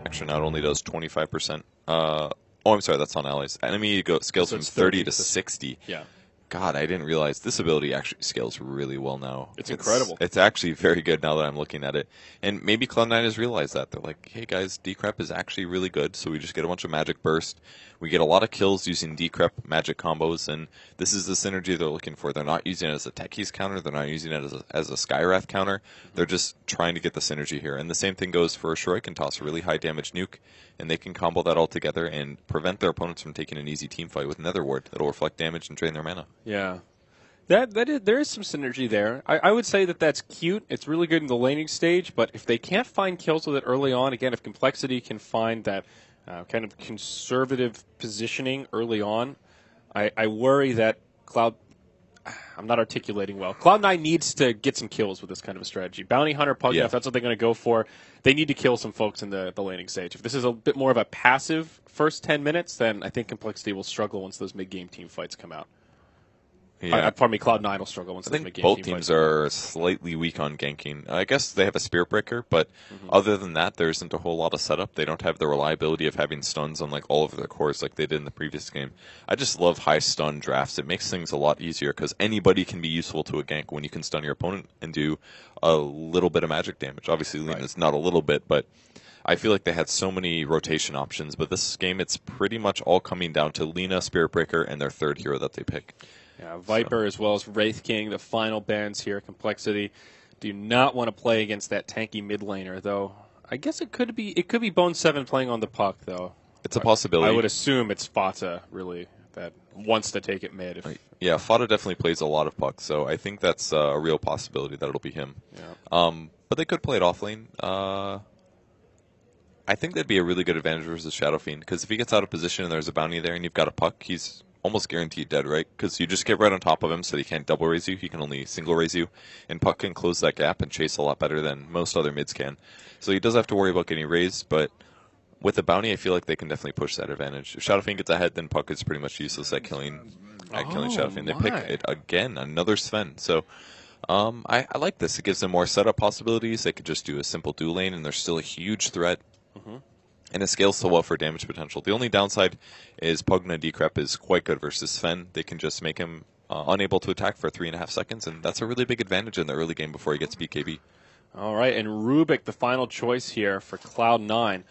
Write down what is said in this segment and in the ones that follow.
Actually, now it only does 25%. Oh, I'm sorry, that's on allies. Enemy scales from 30 to 60. Yeah. God, I didn't realize this ability actually scales really well now. It's incredible. It's actually very good now that I'm looking at it. And maybe Cloud9 has realized that. They're like, hey guys, Decrep is actually really good, so we just get a bunch of magic burst. We get a lot of kills using Decrep magic combos, and this is the synergy they're looking for. They're not using it as a Techies counter. They're not using it as a Skywrath counter. They're just trying to get the synergy here. And the same thing goes for Shroy can toss a really high damage nuke, and they can combo that all together and prevent their opponents from taking an easy team fight with Nether Ward that'll reflect damage and drain their mana. Yeah. There is some synergy there. I would say that's cute. It's really good in the laning stage, but if they can't find kills with it early on, again, if Complexity can find that kind of conservative positioning early on, I worry that I'm not articulating well. Cloud9 needs to get some kills with this kind of a strategy. Bounty Hunter, Pugna, if that's what they're going to go for, they need to kill some folks in the laning stage. If this is a bit more of a passive first 10 minutes, then I think Complexity will struggle once those mid-game team fights come out. Yeah. Pardon me, Cloud9 will struggle once I think both teams are slightly weak on ganking. I guess they have a Spirit Breaker, but other than that, there isn't a whole lot of setup. They don't have the reliability of having stuns on like all of their cores like they did in the previous game. I just love high stun drafts. It makes things a lot easier because anybody can be useful to a gank when you can stun your opponent and do a little bit of magic damage. Obviously, Lena's not a little bit, but I feel like they had so many rotation options. But this game, it's pretty much all coming down to Lina, Spirit Breaker, and their third hero that they pick. Yeah, Viper as well as Wraith King, the final bans here. Complexity do not want to play against that tanky mid laner, though. I guess it could be Bone 7 playing on the puck, though. It's a possibility. I would assume it's Fata, really, that wants to take it mid. Yeah, Fata definitely plays a lot of puck, so I think that's a real possibility that it'll be him. Yeah. But they could play it off lane. I think that'd be a really good advantage versus Shadow Fiend, because if he gets out of position and there's a bounty there and you've got a puck, he's almost guaranteed dead, right? Because you just get right on top of him so he can't double raise you. He can only single raise you. And Puck can close that gap and chase a lot better than most other mids can. So he does have to worry about getting raised, but with the bounty, I feel like they can definitely push that advantage. If Shadow Fiend gets ahead, then Puck is pretty much useless at killing Shadow Fiend. They pick it again, another Sven. So I like this. It gives them more setup possibilities. They could just do a simple dual lane, and they're still a huge threat. And it scales so well for damage potential. The only downside is Pugna Decrep is quite good versus Sven. They can just make him unable to attack for 3.5 seconds, and that's a really big advantage in the early game before he gets BKB. All right, and Rubik, the final choice here for Cloud9.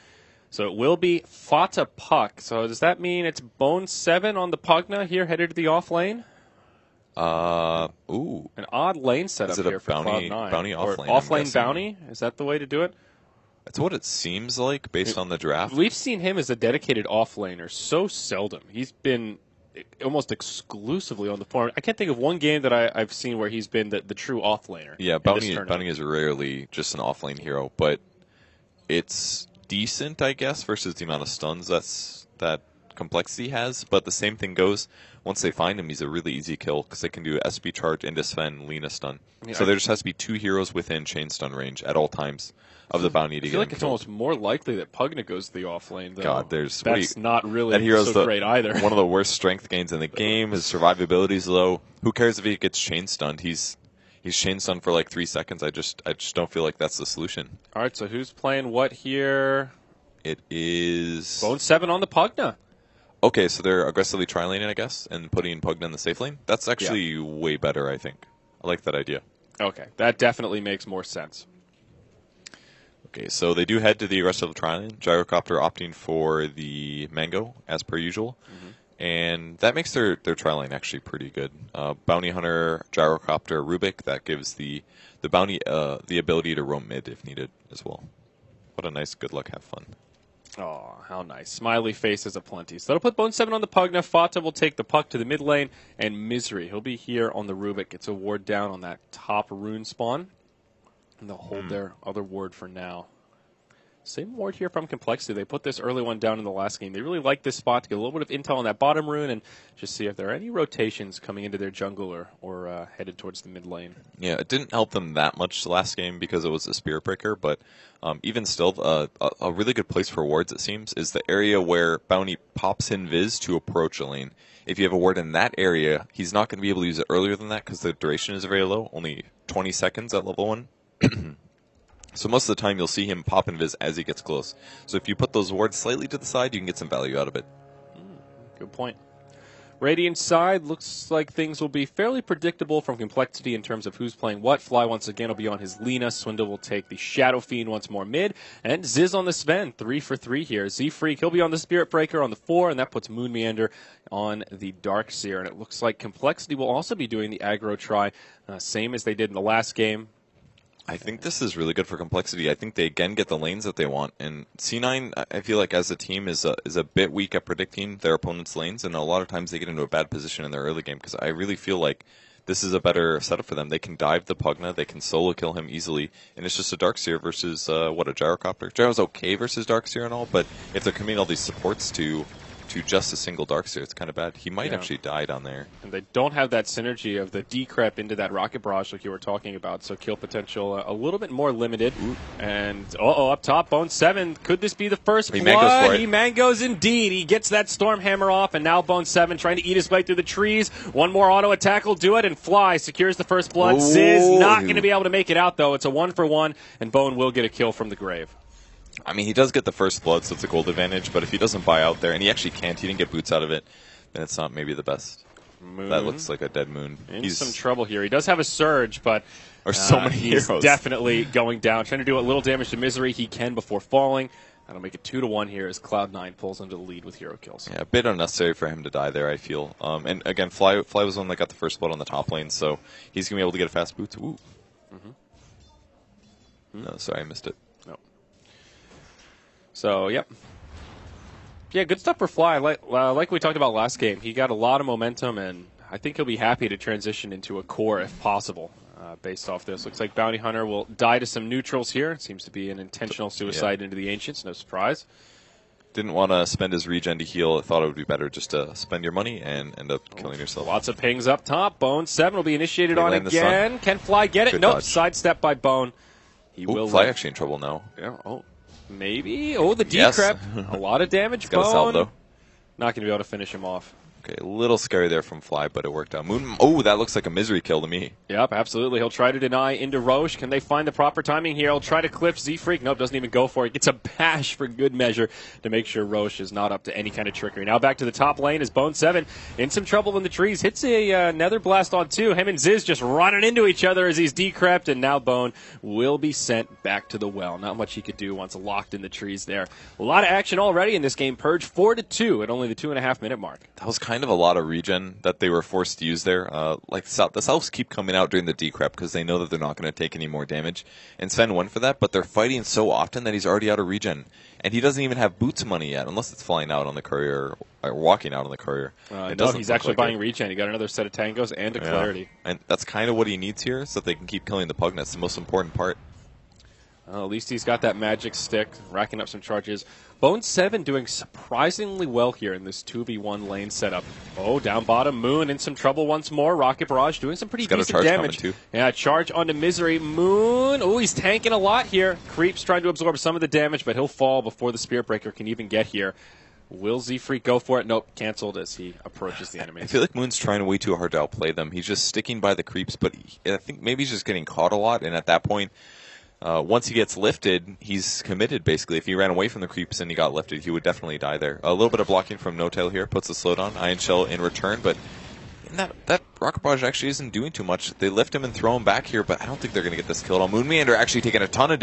So it will be Fata Puck. So does that mean it's Bone 7 on the Pugna here headed to the off lane? Ooh. An odd lane setup here for Cloud9. Bounty off lane? Off lane bounty? Is that the way to do it? That's what it seems like based on the draft. We've seen him as a dedicated off-laner so seldom. He's been almost exclusively on the farm. I can't think of one game that I've seen where he's been the true off-laner. Yeah, Bounty is rarely just an off-lane hero, but it's decent, I guess, versus the amount of stuns that Complexity has. But the same thing goes, once they find him, he's a really easy kill because they can do SP charge, into Sven, Lina stun. Yeah, so there just has to be 2 heroes within chain stun range at all times of the bounty to get. I feel like it's almost more likely that Pugna goes to the off lane, though. God, that's not really that hero's great either. One of the worst strength gains in the game. His survivability is low. Who cares if he gets chain stunned? He's chain stunned for like 3 seconds. I just don't feel like that's the solution. All right, so who's playing what here? It is Bone 7 on the Pugna. Okay, so they're aggressively tri-laning, I guess, and putting Pugna in the safe lane. That's actually way better, I think. I like that idea. Okay, that definitely makes more sense. Okay, so they do head to the aggressive tri-lane. Gyrocopter opting for the Mango, as per usual. And that makes their tri-lane actually pretty good. Bounty Hunter, Gyrocopter, Rubik, that gives the bounty the ability to roam mid if needed as well. What a nice good luck, have fun. Oh, how nice. Smiley faces aplenty. So that'll put Bone 7 on the Pugna. Fata will take the puck to the mid lane. And Misery, he'll be here on the Rubik. Gets a ward down on that top rune spawn. And they'll hold their other ward for now. Same ward here from Complexity. They put this early one down in the last game. They really like this spot to get a little bit of intel on that bottom rune and just see if there are any rotations coming into their jungle or headed towards the mid lane. Yeah, it didn't help them that much last game because it was a Spirit Breaker, but even still, a really good place for wards, it seems, is the area where Bounty pops in Viz to approach a lane. If you have a ward in that area, he's not going to be able to use it earlier than that because the duration is very low, only 20 seconds at level 1. So most of the time you'll see him pop invis as he gets close. So if you put those wards slightly to the side, you can get some value out of it. Good point. Radiant side looks like things will be fairly predictable from complexity in terms of who's playing what. Fly once again will be on his Lina. Swindle will take the Shadow Fiend once more mid. And Ziz on the Sven, 3 for 3 here. Z-Freak, he'll be on the Spirit Breaker on the 4, and that puts Moon Meander on the Darkseer. And it looks like complexity will also be doing the aggro try, same as they did in the last game. I think this is really good for complexity. I think they again get the lanes that they want, and C9 I feel like as a team is a bit weak at predicting their opponent's lanes, and a lot of times they get into a bad position in their early game because I really feel like this is a better setup for them. They can dive the Pugna, they can solo kill him easily, and it's just a Darkseer versus a Gyrocopter. Gyro's okay versus Darkseer and all, but if they're committing all these supports to just a single Darkseer, it's kind of bad. He might actually die down there. And they don't have that synergy of the decrep into that Rocket Barrage like you were talking about, so kill potential a little bit more limited. Ooh. And, up top, Bone 7. Could this be the first blood? Mangos for it. He mangos indeed. He gets that Storm Hammer off, and now Bone 7 trying to eat his way through the trees. One more auto attack will do it, and Fly secures the first blood. Ooh. Ziz not going to be able to make it out, though. It's a 1-for-1, and Bone will get a kill from the grave. I mean, he does get the first blood, so it's a gold advantage, but if he doesn't buy out there, and he actually can't, he didn't get boots out of it, then it's not maybe the best. Moon. That looks like a dead Moon. He's some trouble here. He does have a surge, but so many he's heroes. Definitely going down. Trying to do a little damage to Misery. He can before falling. That'll make it 2-1 here as Cloud9 pulls into the lead with hero kills. Yeah, a bit unnecessary for him to die there, I feel. And again, Fly was the one that got the first blood on the top lane, so he's going to be able to get a fast boots. Ooh. No, sorry, I missed it. No. So, yep. Yeah, good stuff for Fly. Like we talked about last game, he got a lot of momentum, and I think he'll be happy to transition into a core if possible. Based off this, looks like Bounty Hunter will die to some neutrals here. It seems to be an intentional suicide into the Ancients. No surprise. Didn't want to spend his regen to heal. Thought it would be better just to spend your money and end up killing yourself. Lots of pings up top. Bone 7 will be initiated They on land the again. Can Fly get it? Good Nope. dodge. Sidestep by Bone. He will Fly actually in trouble now. Yeah. Oh, maybe. Oh, the Yes. decrep. A lot of damage. Got a salve, Bone. though. Not going to be able to finish him off. Okay, a little scary there from Fly, but it worked out. Moon. Oh, that looks like a misery kill to me. Yep, absolutely. He'll try to deny into Roche. Can they find the proper timing here? He'll try to clip Z-Freak. Nope, doesn't even go for it. Gets a bash for good measure to make sure Roche is not up to any kind of trickery. Now back to the top lane as Bone 7 in some trouble in the trees. Hits a Nether Blast on 2. Him and Ziz just running into each other as he's decrept, and now Bone will be sent back to the well. Not much he could do once locked in the trees there. A lot of action already in this game. Purge 4-2 at only the 2.5-minute mark. That was kind of a lot of regen that they were forced to use there. Like the Souths keep coming out during the decrep because they know that they're not going to take any more damage. And Sven went for that, but they're fighting so often that he's already out of regen. And he doesn't even have boots money yet, unless it's flying out on the courier or walking out on the courier. No, he's actually buying regen. He got another set of tangos and a clarity. And that's kind of what he needs here so that they can keep killing the Pug. That's the most important part. Well, at least he's got that magic stick, racking up some charges. Bone 7 doing surprisingly well here in this 2v1 lane setup. Oh, down bottom, Moon in some trouble once more. Rocket Barrage doing some pretty decent damage. Too. Yeah, charge onto Misery. Moon, oh, he's tanking a lot here. Creep's trying to absorb some of the damage, but he'll fall before the Spirit Breaker can even get here. Will Z-Freak go for it? Nope, canceled as he approaches the enemy. I feel like Moon's trying way too hard to outplay them. He's just sticking by the creeps, but I think maybe he's just getting caught a lot, and at that point, once he gets lifted, he's committed, basically. If he ran away from the creeps and he got lifted, he would definitely die there. A little bit of blocking from No-Tail here puts the slowdown. Iron Shell in return, but that Rocket Barrage actually isn't doing too much. They lift him and throw him back here, but I don't think they're going to get this kill at all. Moon Meander actually taking a ton of